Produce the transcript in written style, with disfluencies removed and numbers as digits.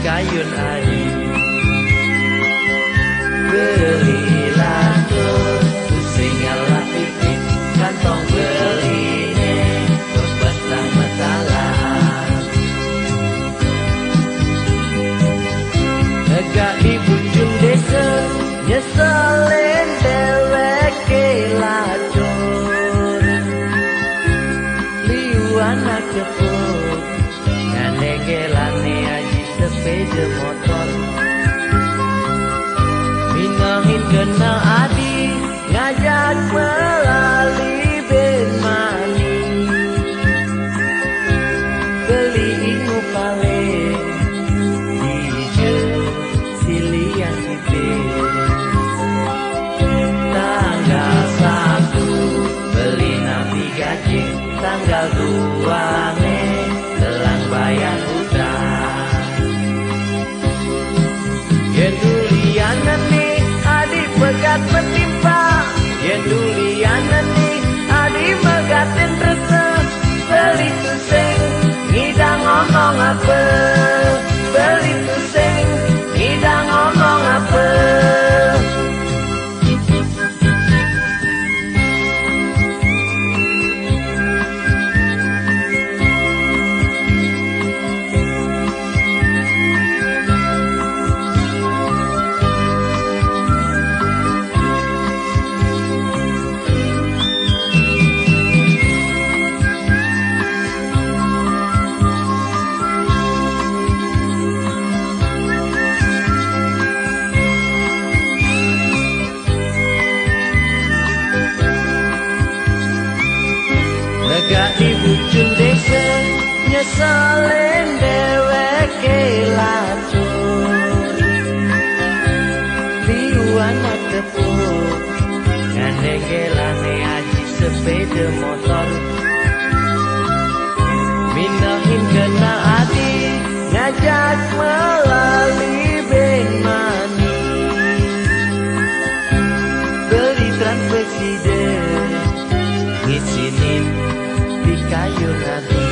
kayun adi beli lato pusing ngalah pipit kantong beline bebetang masalah negak di bujung desa nyeselin dewek kelacur liuan nak cepuk ngandegelane aji sepeda motor minahin kena adi ngajak melali ben mani beli ingu paling dije silian tipis tanggal 1 beli navigasi tanggal 2 Mei telang bayar utang yen dulianan nih adik pegat menimpa yen dulianan nih adik megatin resep beli tusing ngidang ngomong apa beli tusing ngidang ngomong apa negak di bujung desa nyeselin dewek kelacur liuan nak tepuk ngandegelane aji sepeda motor minahin kena adi ngajak melali ben mani beli transpresiden ngizinin di kayu nanti